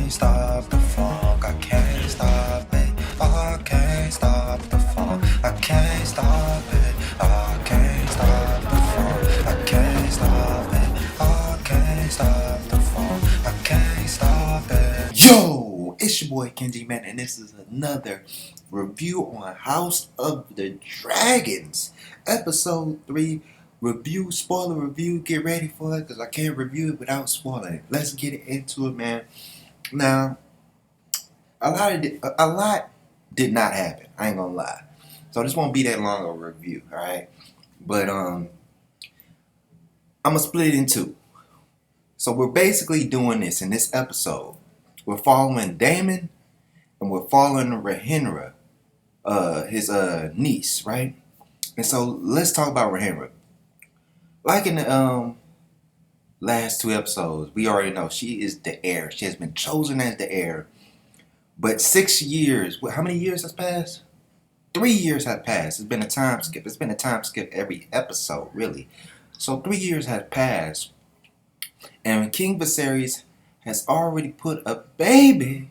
can't stop the funk. I can't stop it. I can't stop the funk. I can't stop it. I can't stop the funk. I can't stop it. I can't stop the funk. I can't stop it. Yo, it's your boy Kenji, man, and this is another review on House of the Dragons, episode 3. Review, spoiler review. Get ready for it, because I can't review it without spoiling it. Let's get into it, man. Now, a lot did not happen. I ain't gonna lie. So this won't be that long of a review, alright? But I'm gonna split it in two. So we're basically doing this in this episode. We're following Damon and we're following Rhaenyra, his niece, right? And so let's talk about Rhaenyra. Like in the last two episodes, we already know she is the heir. She has been chosen as the heir. But 6 years, how many years has passed? 3 years have passed. It's been a time skip. It's been a time skip every episode, really. So 3 years have passed. And King Viserys has already put a baby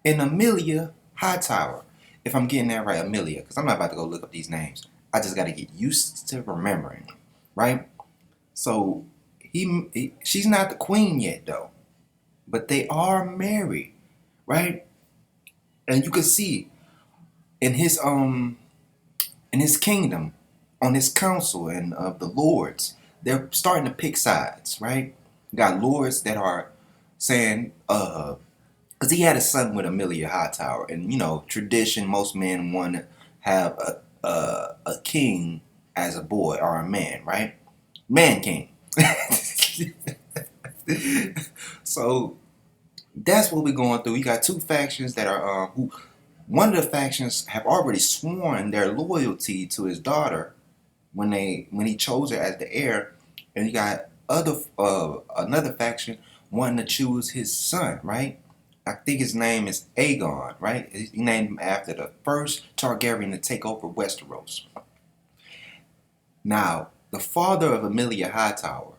in Amelia Hightower. If I'm getting that right, Amelia. Because I'm not about to go look up these names. I just got to get used to remembering. Right? So she's not the queen yet, though. But they are married. Right? And you can see in his kingdom, on his council and of the lords, they're starting to pick sides, right? You got lords that are saying, because he had a son with Amelia Hightower, and you know, tradition, most men want to have a king as a boy or a man, right? Man king. So that's what we're going through. You got two factions that are one of the factions have already sworn their loyalty to his daughter when he chose her as the heir, and you got another faction wanting to choose his son, right? I think his name is Aegon, right? He named him after the first Targaryen to take over Westeros. Now, the father of Amelia Hightower,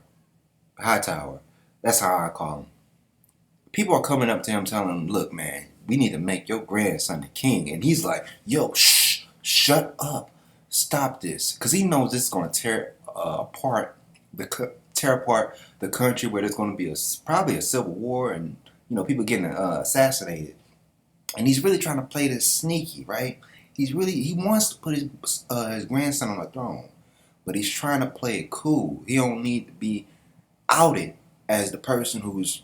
that's how I call him. People are coming up to him telling him, look, man, we need to make your grandson the king. And he's like, yo, shut up. Stop this. Because he knows this is going to tear apart the country, where there's going to be probably a civil war and, you know, people getting assassinated. And he's really trying to play this sneaky, right? He wants to put his grandson on the throne. But he's trying to play it cool. He don't need to be outed as the person who's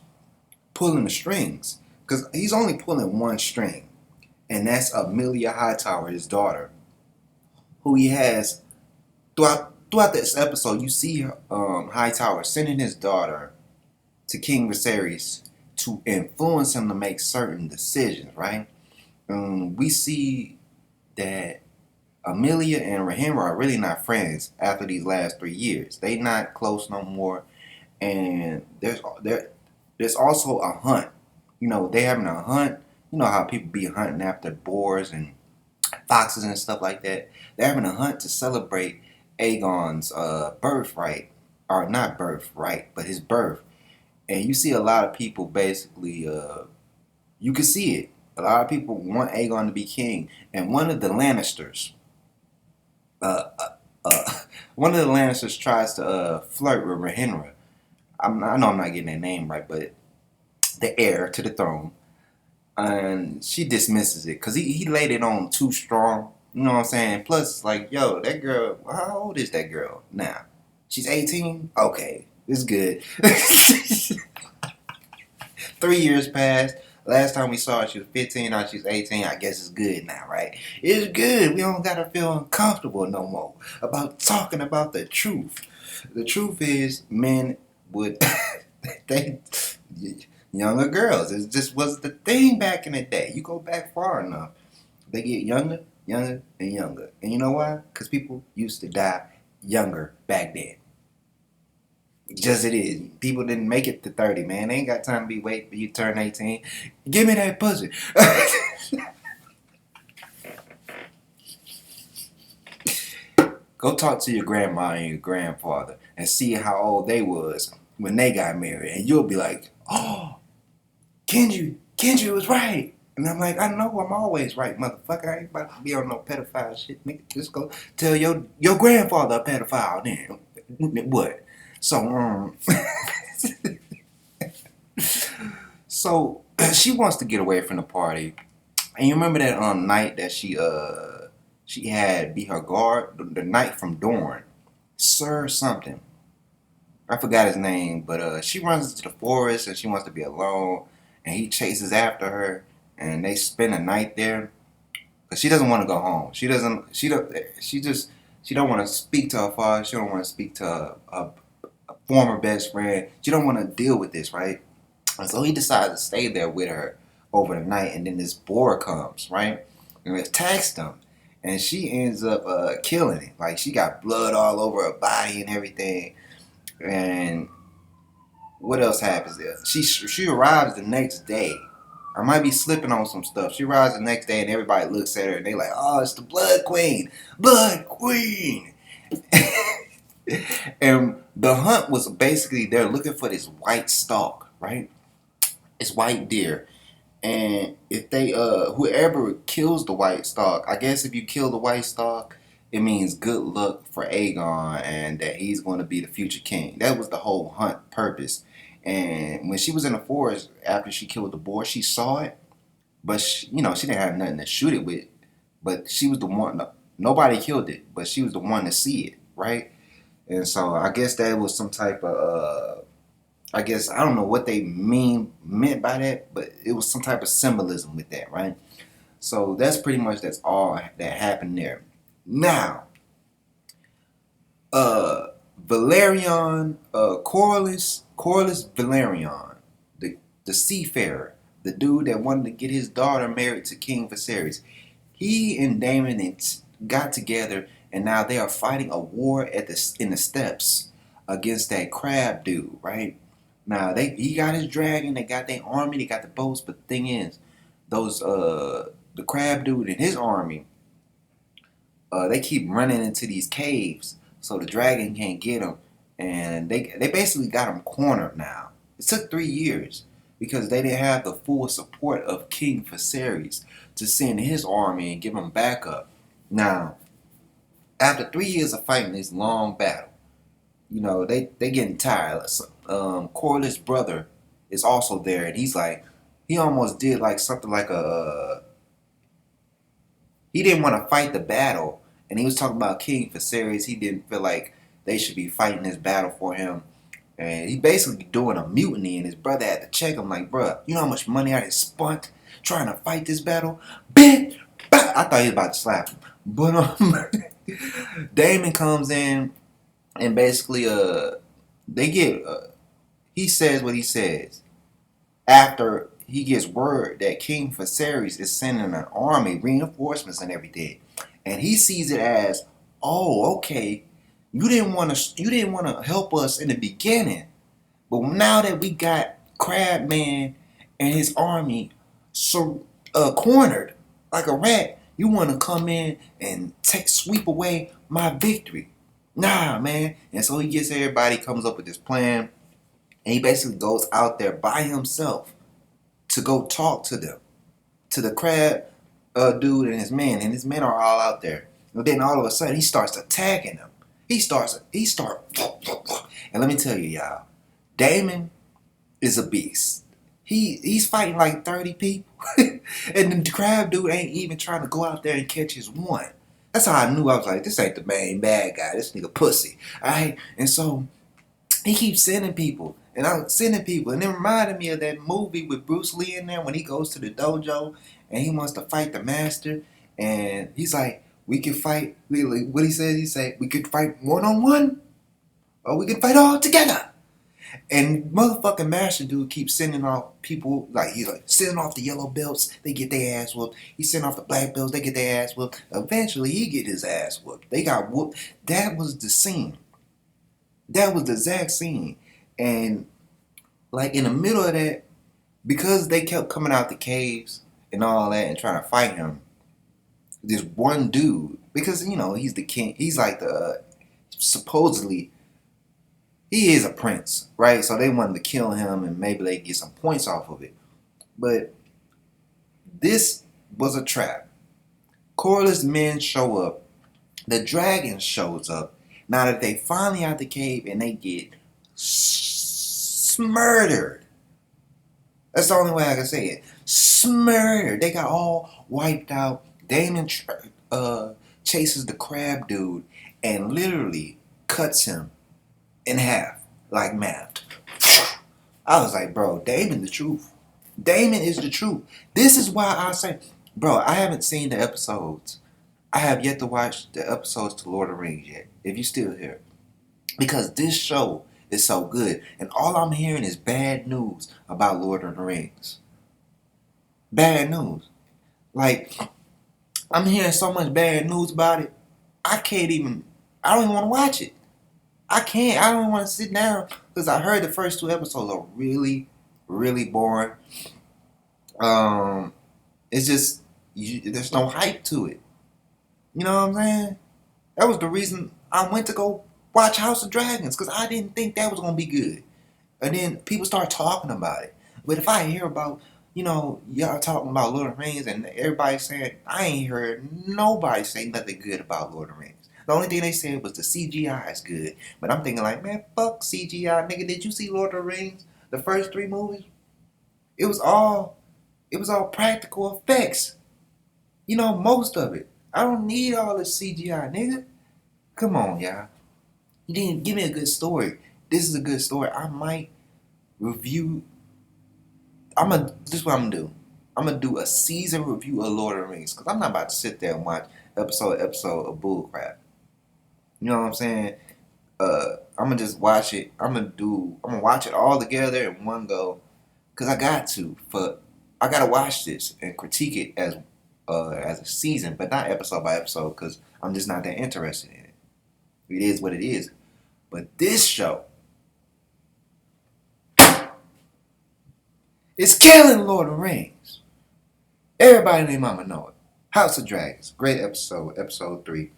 pulling the strings, because he's only pulling one string, and that's Amelia Hightower, his daughter, who he has throughout this episode. You see Hightower sending his daughter to King Viserys to influence him to make certain decisions, right? We see that Amelia and Rhaenyra are really not friends after these last 3 years. They not close no more, and there's also a hunt. You know, they having a hunt. You know how people be hunting after boars and foxes and stuff like that. They're having a hunt to celebrate Aegon's birthright. Or not birthright, but his birth. And you see a lot of people basically, you can see it. A lot of people want Aegon to be king. And one of the Lannisters tries to flirt with Rhaenyra. I know I'm not getting that name right, but the heir to the throne, and she dismisses it because he laid it on too strong. You know what I'm saying? Plus, it's like, yo, that girl, how old is that girl now? She's 18? Okay, it's good. 3 years passed. Last time we saw her, she was 15. Now she's 18. I guess it's good now, right? It's good. We don't gotta feel uncomfortable no more about talking about the truth. The truth is, men would younger girls. It just was the thing back in the day. You go back far enough, they get younger, and younger. And you know why? Because people used to die younger back then. Just it is. People didn't make it to 30, man. They ain't got time to be waiting for you to turn 18. Give me that pussy. Go talk to your grandma and your grandfather and see how old they was when they got married. And you'll be like, oh, Kenji, Kenji was right. And I'm like, I know I'm always right, motherfucker. I ain't about to be on no pedophile shit, nigga. Just go tell your grandfather a pedophile then. What? So, so she wants to get away from the party. And you remember that night that she had be her guard, the night from Dorn, Sir something. I forgot his name, but she runs into the forest and she wants to be alone, and he chases after her, and they spend a night there. But she doesn't want to go home. She doesn't. She don't want to speak to her father. She don't want to speak to a former best friend. She don't want to deal with this, right? And so he decides to stay there with her over the night, and then this boar comes, right, and attacks them, and she ends up killing it. Like, she got blood all over her body and everything. And what else happens there? She arrives the next day. I might be slipping on some stuff. She arrives the next day and everybody looks at her and they like, oh, it's the Blood Queen. Blood Queen. And the hunt was basically they're looking for this white stalk, right? It's white deer. And if they whoever kills the white stalk, I guess if you kill the white stalk, it means good luck for Aegon and that he's going to be the future king. That was the whole hunt purpose. And when she was in the forest after she killed the boar, she saw it, but she didn't have nothing to shoot it with. But she was the one. Nobody killed it, but she was the one to see it, right? And so I guess that was some type of I guess I don't know what they meant by that, but it was some type of symbolism with that, right? So that's all that happened there. Now, Valerian, Corlys Valerian, the seafarer, the dude that wanted to get his daughter married to King Viserys, he and Daemon got together, and now they are fighting a war in the steppes against that crab dude, right? Now he got his dragon, they got their army, they got the boats, but the thing is, those the crab dude and his army, they keep running into these caves, so the dragon can't get them, and they basically got him cornered now. It took 3 years because they didn't have the full support of King Viserys to send his army and give him backup. Now, after 3 years of fighting this long battle, they getting tired. Corlys' brother is also there, and he's like, he almost did like something like he didn't want to fight the battle, and he was talking about King Viserys. He didn't feel like they should be fighting this battle for him, and he basically doing a mutiny. And his brother had to check him, like, bruh, you know how much money I had spent trying to fight this battle? Bitch! I thought he was about to slap him, but Daemon comes in, and basically they get he says what he says after he gets word that King Viserys is sending an army, reinforcements and everything, and he sees it as, oh, okay, you didn't want to help us in the beginning, but now that we got Crabman and his army cornered like a rat, you want to come in and sweep away my victory. Nah, man. And so he gets everybody, comes up with this plan, and he basically goes out there by himself to go talk to them, to the crab dude and his men are all out there. And then all of a sudden he starts attacking them. He starts, and let me tell you, y'all, Daemon is a beast. He's fighting like 30 people, and the crab dude ain't even trying to go out there and catch his one. That's how I knew. I was like, this ain't the main bad guy. This nigga pussy. Alright? And so he keeps sending people. And I'm sending people. And it reminded me of that movie with Bruce Lee in there when he goes to the dojo and he wants to fight the master. And he's like, we can fight. What he says, he say, we could fight one-on-one or we can fight all together. And motherfucking master dude keeps sending off people, like he's like sending off the yellow belts, they get their ass whooped. He's sending off the black belts, they get their ass whooped. Eventually he get his ass whooped. They got whooped. That was the scene. That was the exact scene. And like in the middle of that, because they kept coming out the caves and all that and trying to fight him, this one dude, because he's the king, he's like the supposedly he is a prince, right? So they wanted to kill him and maybe they get some points off of it. But This was a trap. Corliss men show up. The dragon shows up. Now that they finally out the cave and they get smurdered. That's the only way I can say it. Smurdered. They got all wiped out. Damon chases the crab dude and literally cuts him in half like math. I was like, bro, Damon the truth. Damon is the truth. This is why I say, bro, I haven't seen the episodes. I have yet to watch the episodes to Lord of the Rings yet, if you're still here. Because this show is so good. And all I'm hearing is bad news about Lord of the Rings. Bad news. Like, I'm hearing so much bad news about it. I don't even want to watch it. I don't want to sit down because I heard the first 2 episodes are really, really boring. It's just, there's no hype to it. You know what I'm saying? That was the reason I went to go watch House of Dragons because I didn't think that was going to be good. And then people start talking about it. But if I hear about, y'all talking about Lord of the Rings and everybody saying, I ain't heard nobody say nothing good about Lord of the Rings. The only thing they said was the CGI is good. But I'm thinking like, man, fuck CGI, nigga. Did you see Lord of the Rings? The first 3 movies? It was all practical effects. Most of it. I don't need all this CGI, nigga. Come on, y'all. You didn't give me a good story. This is a good story. I might review. This is what I'm gonna do. I'm gonna do a season review of Lord of the Rings because I'm not about to sit there and watch episode of bullcrap. You know what I'm saying? I'm gonna just watch it. I'm gonna watch it all together in one go because I got to. I gotta watch this and critique it as a season, but not episode by episode because I'm just not that interested in it. It is what it is. But this show is killing Lord of the Rings. Everybody and their mama know it. House of Dragons, great episode 3.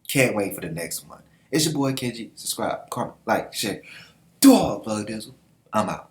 Can't wait for the next one. It's your boy Kenji. Subscribe, comment, like, share. Do all the plug dizzle. I'm out.